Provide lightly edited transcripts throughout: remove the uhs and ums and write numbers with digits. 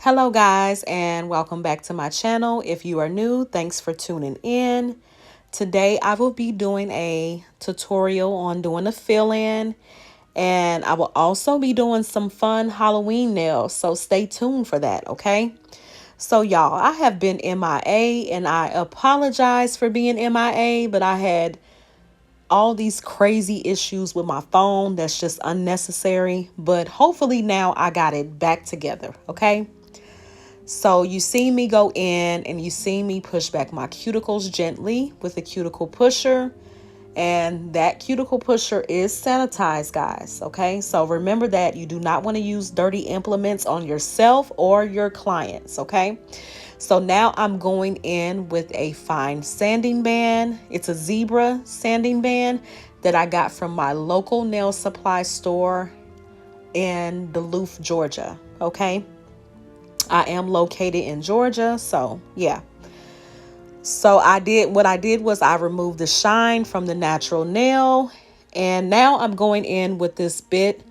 Hello guys, and welcome back to my channel. If you are new, thanks for tuning in. Today I will be doing a tutorial on doing a fill-in, and I will also be doing some fun Halloween nails, so stay tuned for that, okay? So y'all, I have been MIA, and I apologize for being MIA, but I had all these crazy issues with my phone that's just unnecessary, but hopefully now I got it back together, okay? So you see me go in and you see me push back my cuticles gently with a cuticle pusher. And that cuticle pusher is sanitized, guys. Okay, so remember that you do not want to use dirty implements on yourself or your clients. Okay, so now I'm going in with a fine sanding band. It's a zebra sanding band that I got from my local nail supply store in Duluth, Georgia. Okay. I am located in Georgia, so yeah. So what I did was I removed the shine from the natural nail, and now I'm going in with this bit.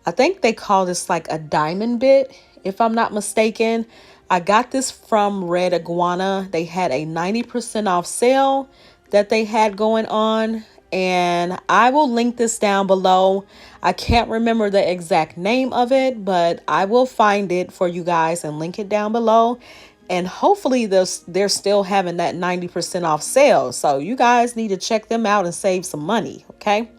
I think they call this like a diamond bit, if I'm not mistaken. I got this from Red Iguana. They had a 90% off sale that they had going on, and I will link this down below. I can't remember the exact name of it, but I will find it for you guys and link it down below. And hopefully they're still having that 90% off sale. So you guys need to check them out and save some money, okay?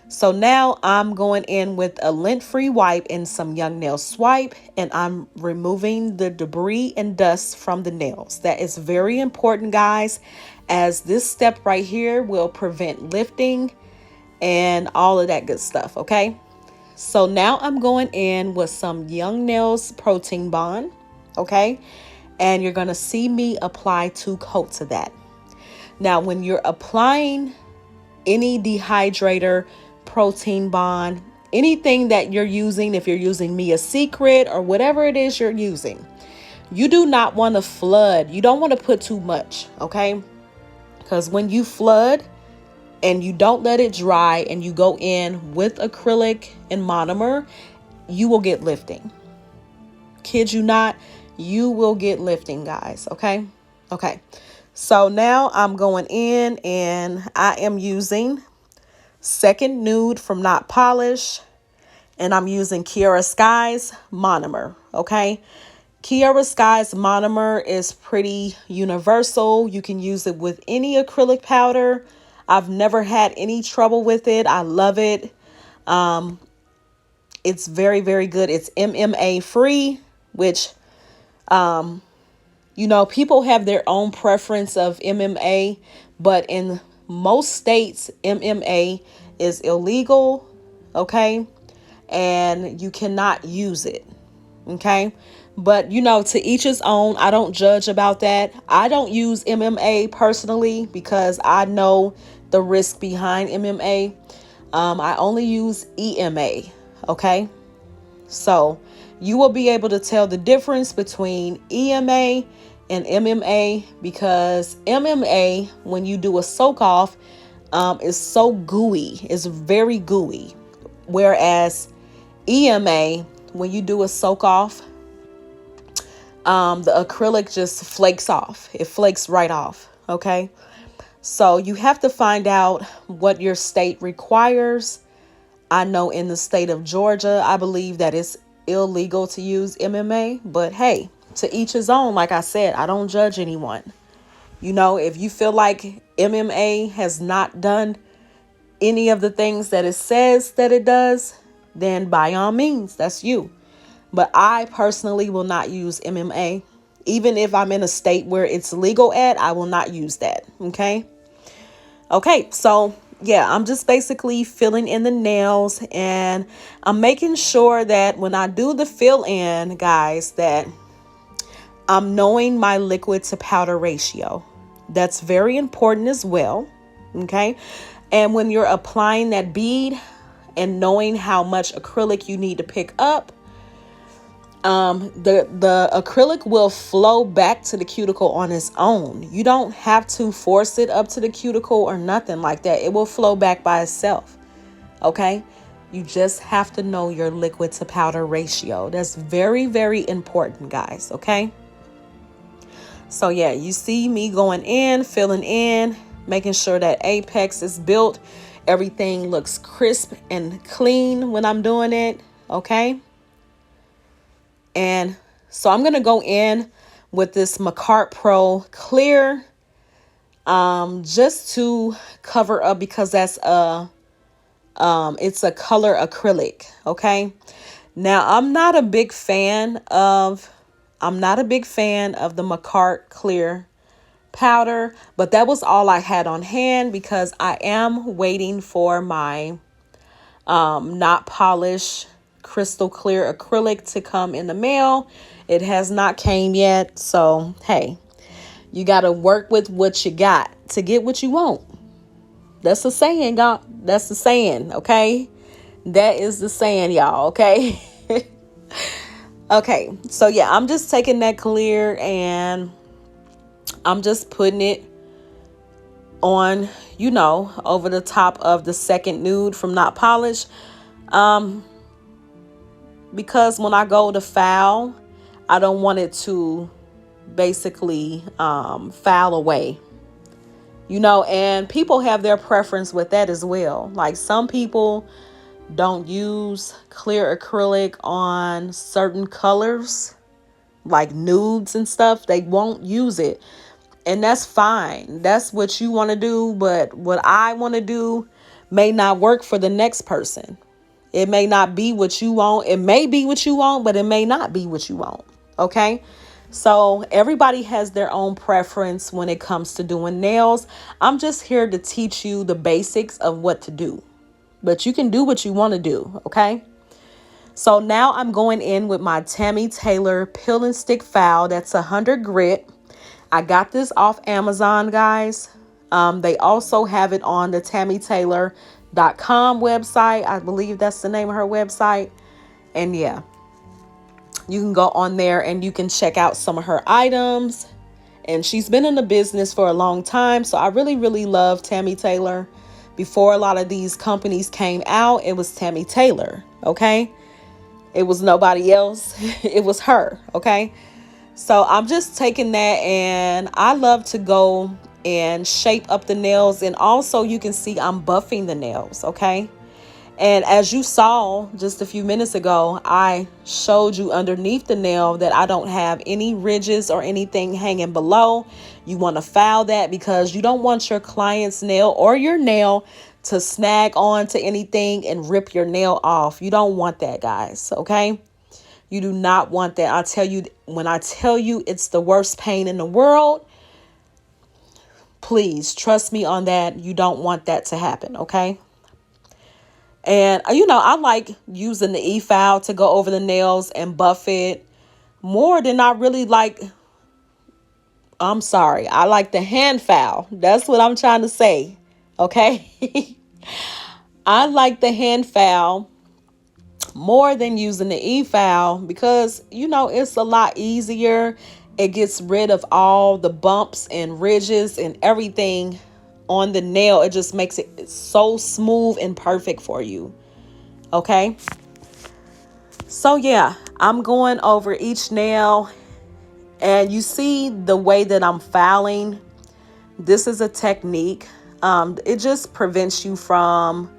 So now I'm going in with a lint-free wipe and some Young Nail Swipe, and I'm removing the debris and dust from the nails. That is very important, guys, as this step right here will prevent lifting and all of that good stuff, okay? So now I'm going in with some Young Nails Protein Bond, okay? And you're going to see me apply 2 coats of that. Now, when you're applying any dehydrator, protein bond, anything that you're using, if you're using Mia Secret or whatever it is you're using, you do not want to flood. You don't want to put too much, okay? Because when you flood and you don't let it dry and you go in with acrylic and monomer, you will get lifting. Kid you not, you will get lifting, guys, okay? Okay, so now I'm going in and I am using Second Nude from Not Polish, and I'm using Kiara Sky's monomer, okay? Kiara Sky's monomer is pretty universal. You can use it with any acrylic powder. I've never had any trouble with it. I love it. It's very, very good. It's MMA free, which, you know, people have their own preference of MMA, but in most states, MMA is illegal, okay? And you cannot use it, okay? But, you know, to each his own. I don't judge about that. I don't use MMA personally because I know the risk behind MMA. I only use EMA, okay? So you will be able to tell the difference between EMA and MMA, because MMA, when you do a soak off, is so gooey. It's very gooey. Whereas EMA, when you do a soak off, the acrylic just flakes off. It flakes right off. Okay. So you have to find out what your state requires. I know in the state of Georgia, I believe that it's illegal to use MMA, but hey, to each his own. Like I said, I don't judge anyone. You know, if you feel like MMA has not done any of the things that it says that it does, then by all means, that's you. But I personally will not use MMA. Even if I'm in a state where it's legal at, I will not use that. Okay. Okay. So yeah, I'm just basically filling in the nails, and I'm making sure that when I do the fill in, guys, that I'm knowing my liquid to powder ratio. That's very important as well. Okay. And when you're applying that bead and knowing how much acrylic you need to pick up, the acrylic will flow back to the cuticle on its own. You don't have to force it up to the cuticle or nothing like that. It will flow back by itself. Okay. You just have to know your liquid to powder ratio. That's very, very important, guys, okay? So yeah, you see me going in, filling in, making sure that apex is built. Everything looks crisp and clean when I'm doing it, okay? And so I'm going to go in with this Makartt Pro Clear just to cover up, because that's it's a color acrylic, okay? Now, I'm not a big fan of the Makartt Clear powder, but that was all I had on hand because I am waiting for my not polished crystal clear acrylic to come in the mail. It has not came yet, so hey, you got to work with what you got to get what you want. That's the saying, God. That's the saying, okay? That is the saying, y'all, okay? Okay, so yeah, I'm just taking that clear and I'm just putting it on, you know, over the top of the second nude from Not Polished. Because when I go to foul, I don't want it to basically foul away. You know, and people have their preference with that as well. Like some people don't use clear acrylic on certain colors, like nudes and stuff. They won't use it. And that's fine. That's what you want to do. But what I want to do may not work for the next person. It may not be what you want. It may be what you want, but it may not be what you want. Okay? So everybody has their own preference when it comes to doing nails. I'm just here to teach you the basics of what to do. But you can do what you want to do, okay? So now I'm going in with my Tammy Taylor Peel and Stick File. That's 100 grit. I got this off Amazon, guys. They also have it on the TammyTaylor.com website. I believe that's the name of her website. And yeah, you can go on there and you can check out some of her items. And she's been in the business for a long time. So I really, really love Tammy Taylor. Before a lot of these companies came out, it was Tammy Taylor, okay? It was nobody else. It was her, okay? So I'm just taking that, and I love to go and shape up the nails. And also you can see I'm buffing the nails, okay? And as you saw just a few minutes ago, I showed you underneath the nail that I don't have any ridges or anything hanging below. You want to file that because you don't want your client's nail or your nail to snag on to anything and rip your nail off. You don't want that, guys, okay? You do not want that. I tell you, when I tell you it's the worst pain in the world, please trust me on that. You don't want that to happen, okay? And, you know, I like using the E-file to go over the nails and buff it more than I really like. I'm sorry. I like the hand file. That's what I'm trying to say. Okay. I like the hand file more than using the E-file because, you know, it's a lot easier. It gets rid of all the bumps and ridges and everything on the nail. It just makes it so smooth and perfect for you. Okay. So yeah, I'm going over each nail and you see the way that I'm filing. This is a technique. It just prevents you from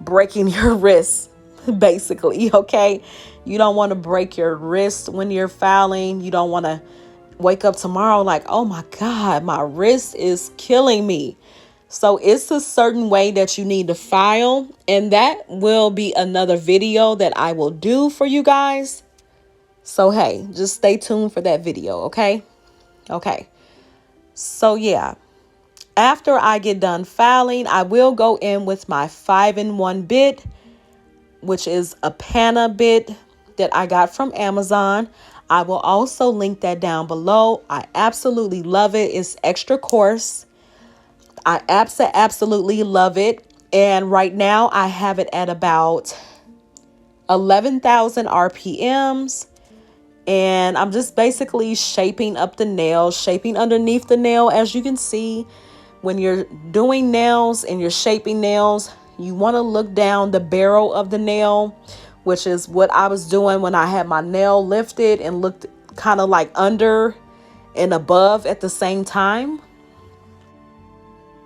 breaking your wrist, basically. Okay. You don't want to break your wrist when you're filing. You don't want to wake up tomorrow like, oh my God, my wrist is killing me. So it's a certain way that you need to file, and that will be another video that I will do for you guys. So hey, just stay tuned for that video, okay? Okay. So yeah, after I get done filing, I will go in with my 5-in-1 bit, which is a Pana bit that I got from Amazon. I will also link that down below. I absolutely love it. It's extra coarse. I absolutely love it. And right now I have it at about 11,000 RPMs. And I'm just basically shaping up the nail, shaping underneath the nail. As you can see, when you're doing nails and you're shaping nails, you want to look down the barrel of the nail, which is what I was doing when I had my nail lifted and looked kind of like under and above at the same time.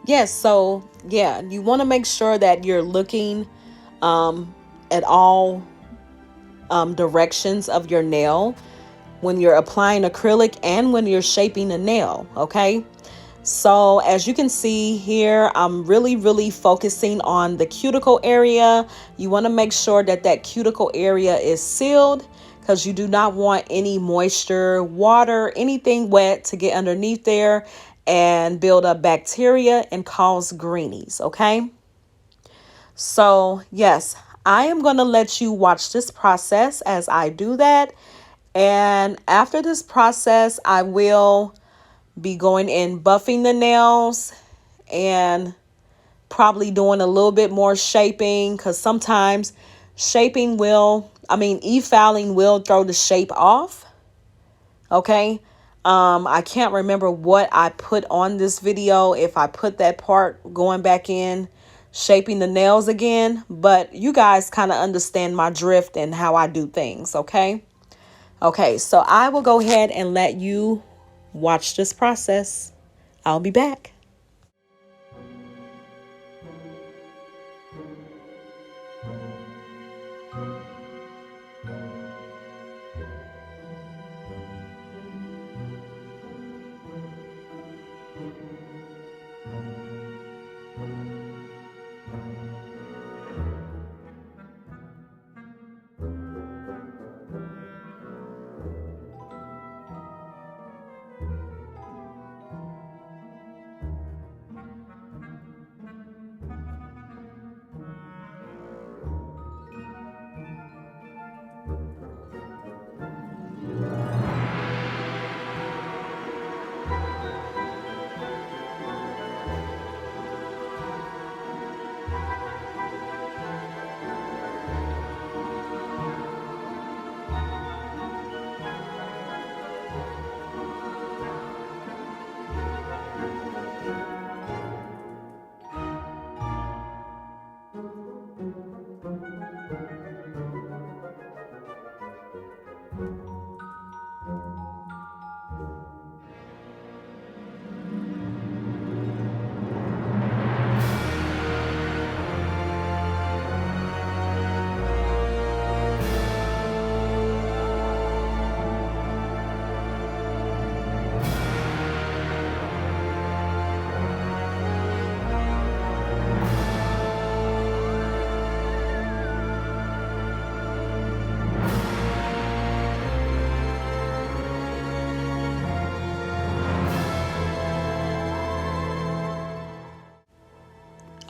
Yes, so yeah, you want to make sure that you're looking at all directions of your nail when you're applying acrylic and when you're shaping a nail, okay? So as you can see here, I'm really focusing on the cuticle area. You want to make sure that that cuticle area is sealed, because you do not want any moisture, water, anything wet to get underneath there and build up bacteria and cause greenies, okay? So yes, I am going to let you watch this process as I do that. And after this process, I will be going in buffing the nails and probably doing a little bit more shaping, because sometimes e-filing will throw the shape off. Okay. I can't remember what I put on this video, if I put that part going back in shaping the nails again, but you guys kind of understand my drift and how I do things. Okay. Okay. So I will go ahead and let you watch this process. I'll be back.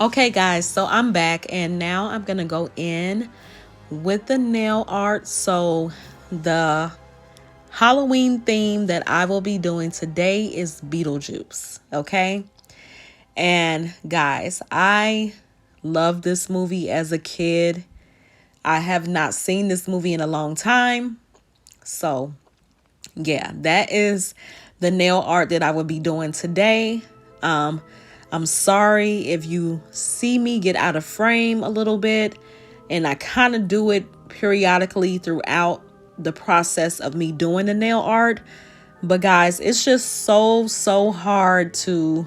Okay guys, so I'm back and now I'm gonna go in with the nail art. So the Halloween theme that I will be doing today is Beetlejuice, okay? And guys, I loved this movie as a kid. I have not seen this movie in a long time. So yeah, that is the nail art that I will be doing today. I'm sorry if you see me get out of frame a little bit, and I kind of do it periodically throughout the process of me doing the nail art. But guys, it's just so hard to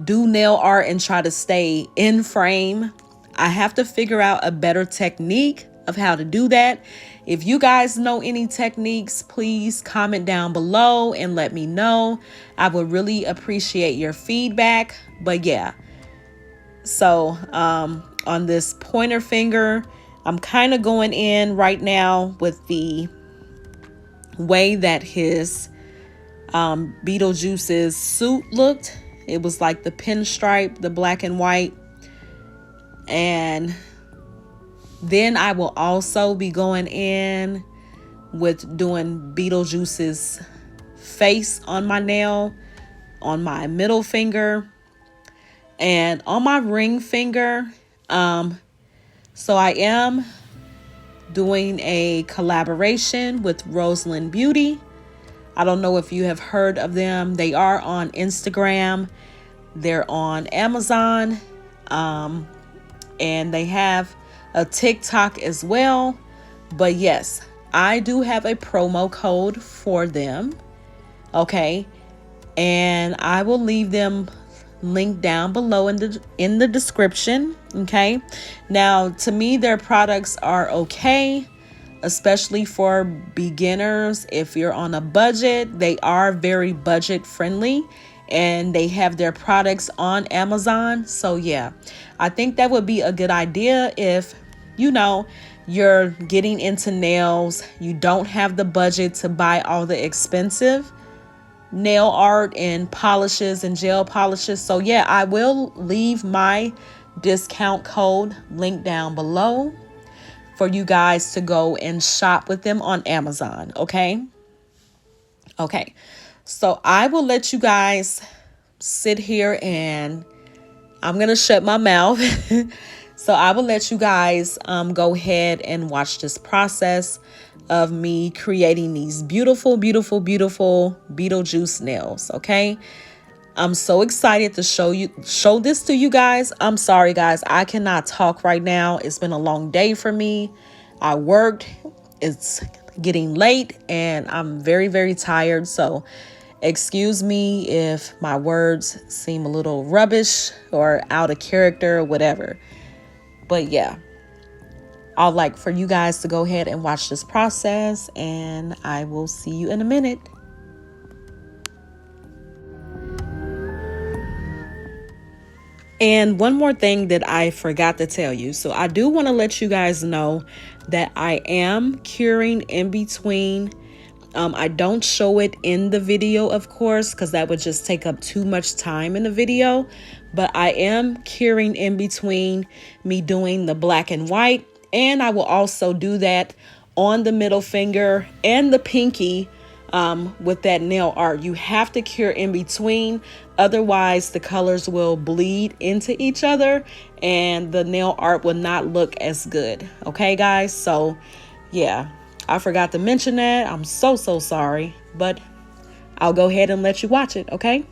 do nail art and try to stay in frame. I have to figure out a better technique of how to do that. If you guys know any techniques, please comment down below and let me know. I would really appreciate your feedback. But yeah, so on this pointer finger, I'm kind of going in right now with the way that his Beetlejuice's suit looked. It was like the pinstripe, the black and white. And then I will also be going in with doing Beetlejuice's face on my nail, on my middle finger, and on my ring finger. So I am doing a collaboration with Rosalind Beauty. I don't know if you have heard of them. They are on Instagram. They're on Amazon. And they have a TikTok as well. But yes, I do have a promo code for them. Okay. And I will leave them linked down below in the description. Okay. Now, to me, their products are okay, especially for beginners. If you're on a budget, they are very budget friendly, and they have their products on Amazon. So yeah, I think that would be a good idea if, you know, you're getting into nails, you don't have the budget to buy all the expensive nail art and polishes and gel polishes. So yeah, I will leave my discount code linked down below for you guys to go and shop with them on Amazon. Okay. So I will let you guys sit here and I'm going to shut my mouth. So I will let you guys go ahead and watch this process of me creating these beautiful, beautiful, beautiful Beetlejuice nails. Okay. I'm so excited to show this to you guys. I'm sorry, guys. I cannot talk right now. It's been a long day for me. I worked. It's getting late and I'm very, very tired. So excuse me if my words seem a little rubbish or out of character or whatever. But yeah, I'd like for you guys to go ahead and watch this process, and I will see you in a minute. And one more thing that I forgot to tell you. So I do want to let you guys know that I am curing in between. I don't show it in the video, of course, because that would just take up too much time in the video. But I am curing in between me doing the black and white. And I will also do that on the middle finger and the pinky with that nail art. You have to cure in between. Otherwise, the colors will bleed into each other and the nail art will not look as good. Okay, guys? So, yeah, I forgot to mention that. I'm so sorry. But I'll go ahead and let you watch it, okay?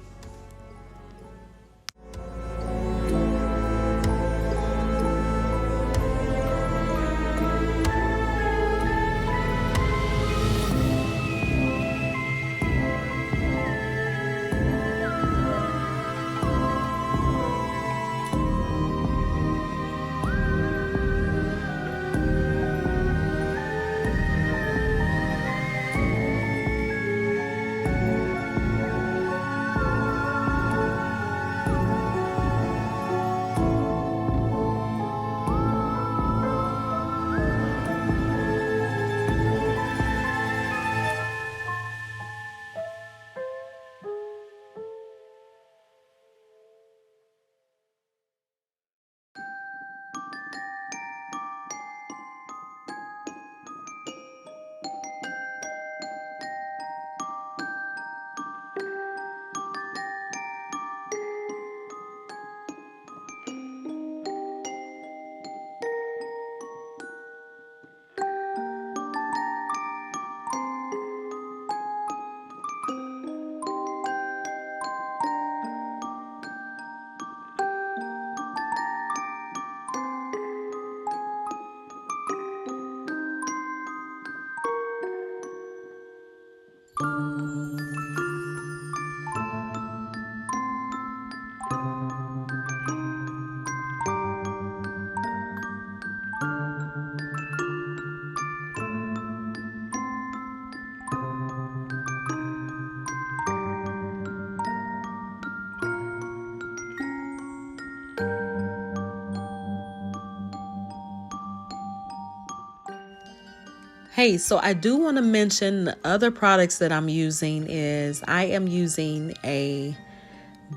Hey, so I do want to mention the other products that I'm using is I am using a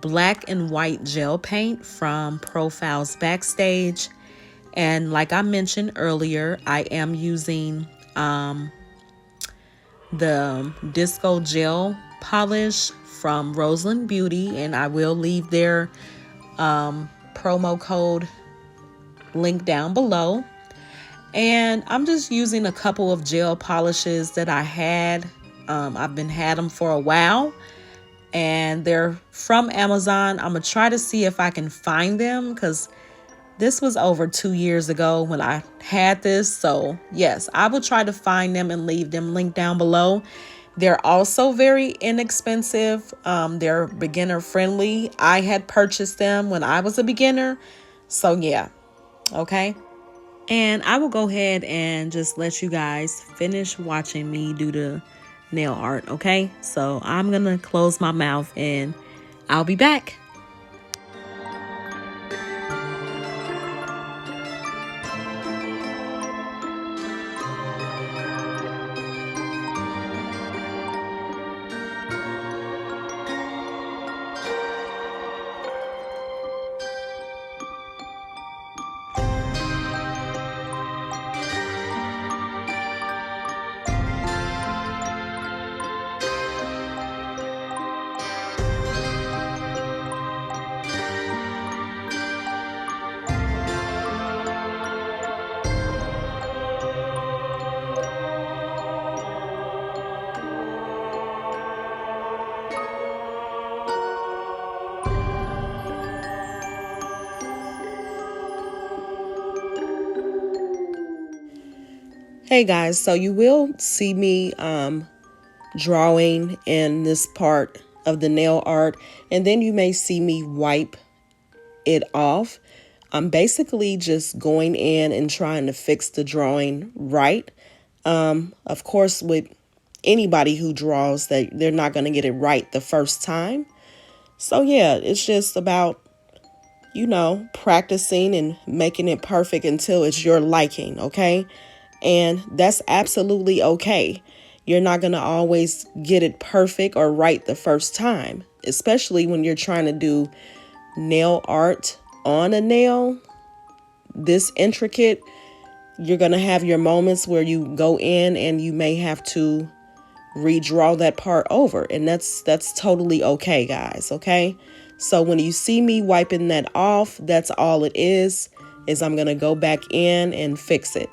black and white gel paint from Profiles Backstage. And like I mentioned earlier, I am using the Disco Gel Polish from Rosalind Beauty. And I will leave their promo code link down below. And I'm just using a couple of gel polishes that I had. I've had them for a while. And they're from Amazon. I'm going to try to see if I can find them because This was over 2 years ago when I had this. So yes, I will try to find them and leave them linked down below. They're also very inexpensive. They're beginner friendly. I had purchased them when I was a beginner. So yeah, okay. And I will go ahead and just let you guys finish watching me do the nail art, okay? So I'm gonna close my mouth and I'll be back. Hey guys, so you will see me drawing in this part of the nail art, and then you may see me wipe it off. I'm basically just going in and trying to fix the drawing right. Of course, with anybody who draws, that they're not going to get it right the first time. So yeah, it's just about, practicing and making it perfect until it's your liking, okay? And that's absolutely okay. You're not going to always get it perfect or right the first time, especially when you're trying to do nail art on a nail this intricate. You're going to have your moments where you go in and you may have to redraw that part over, and that's totally okay, guys, okay? So when you see me wiping that off, that's all it is I'm going to go back in and fix it.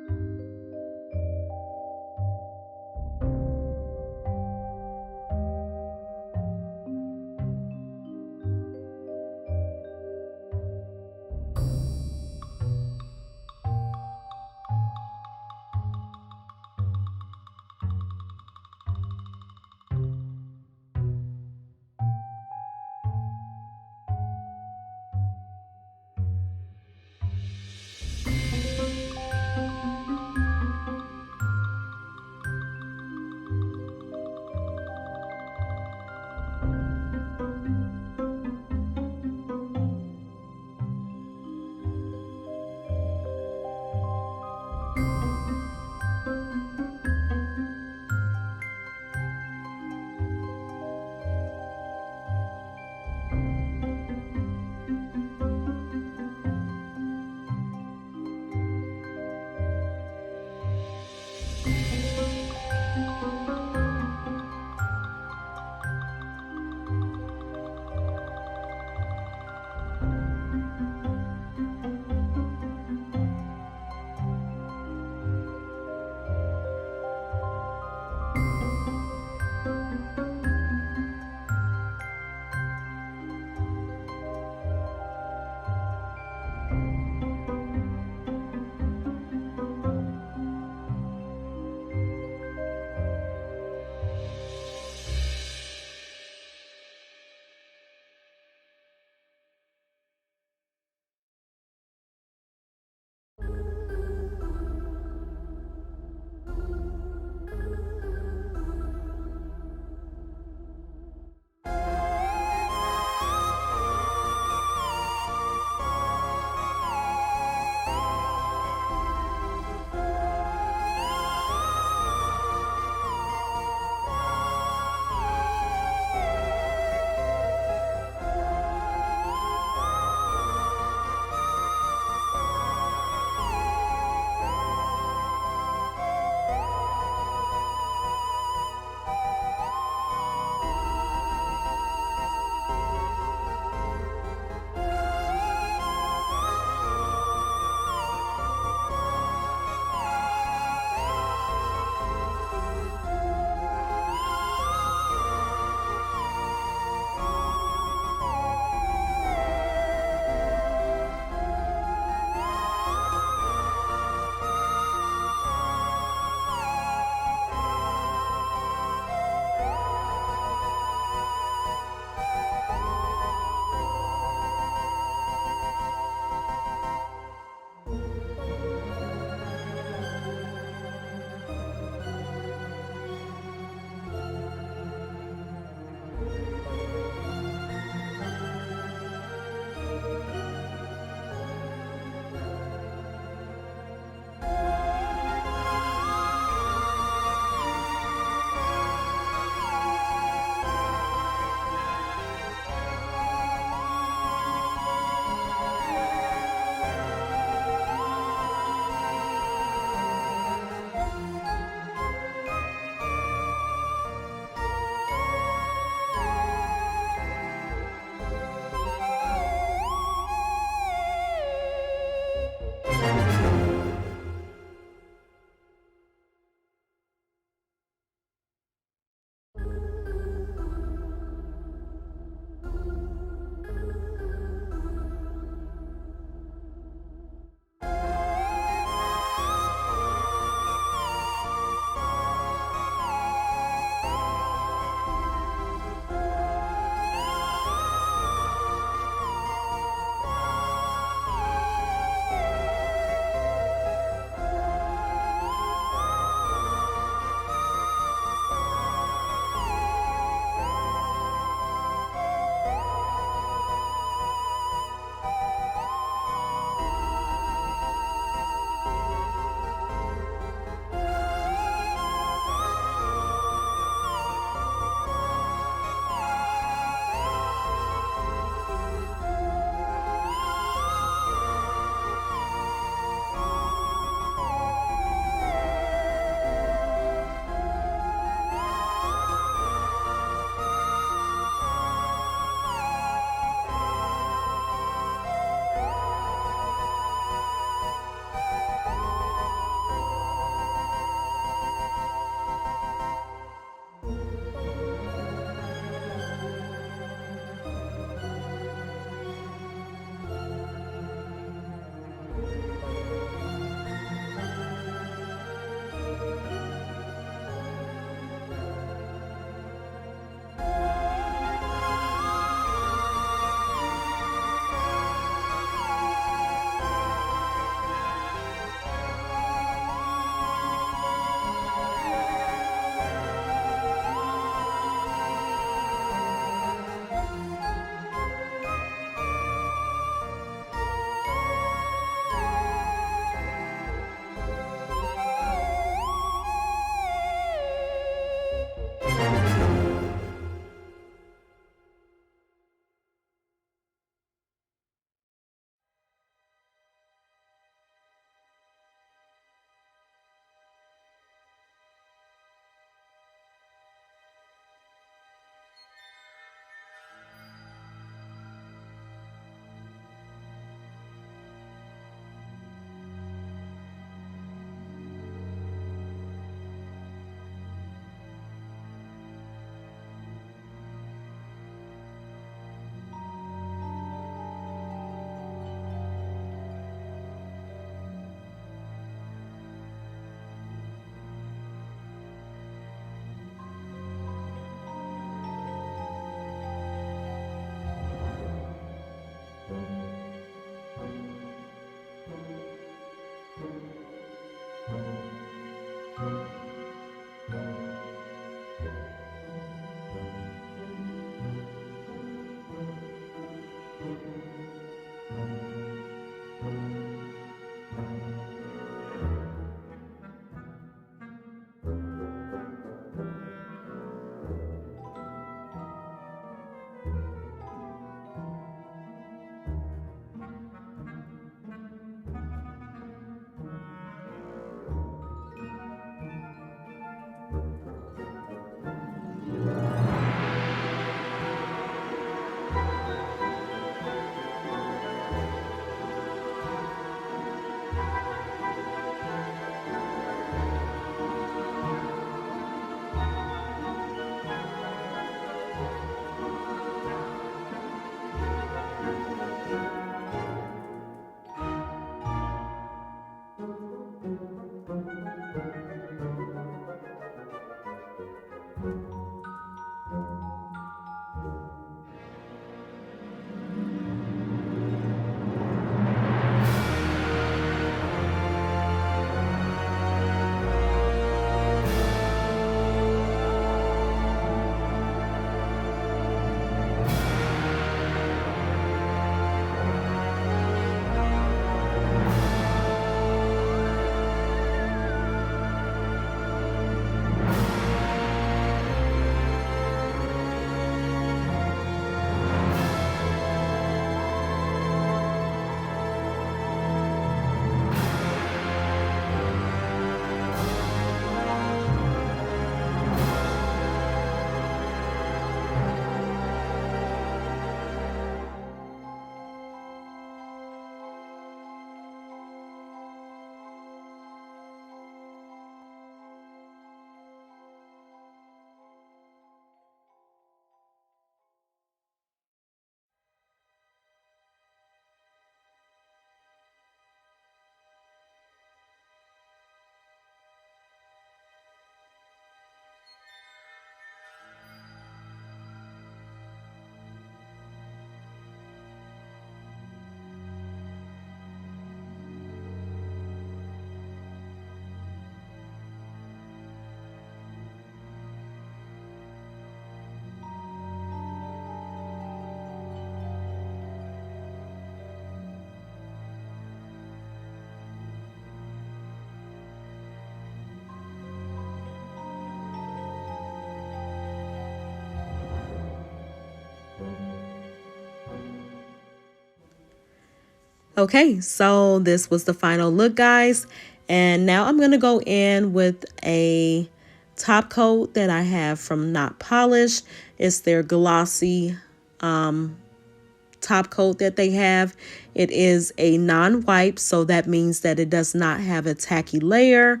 Okay, so this was the final look, guys. And now I'm going to go in with a top coat that I have from Not Polish. It's their glossy top coat that they have. It is a non-wipe, so that means that it does not have a tacky layer.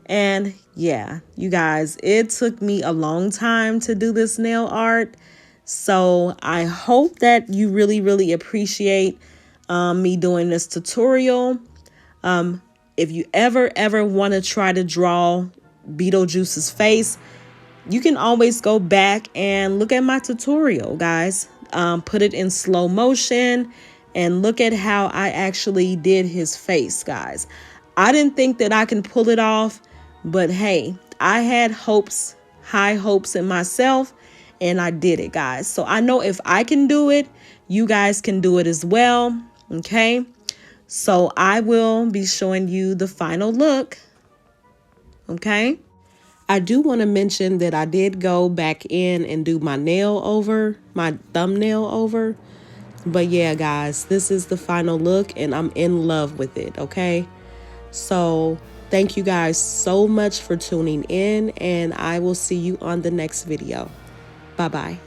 And yeah, you guys, it took me a long time to do this nail art. So I hope that you really appreciate me doing this tutorial. If you ever want to try to draw Beetlejuice's face, you can always go back and look at my tutorial, guys. Put it in slow motion and look at how I actually did his face, guys. I didn't think that I can pull it off, but hey, I had hopes, high hopes in myself, and I did it, guys. So I know if I can do it, you guys can do it as well. Okay, so I will be showing you the final look. Okay, I do want to mention that I did go back in and do my nail over, my thumbnail over. But yeah, guys, this is the final look and I'm in love with it. Okay, so thank you guys so much for tuning in, and I will see you on the next video. Bye-bye.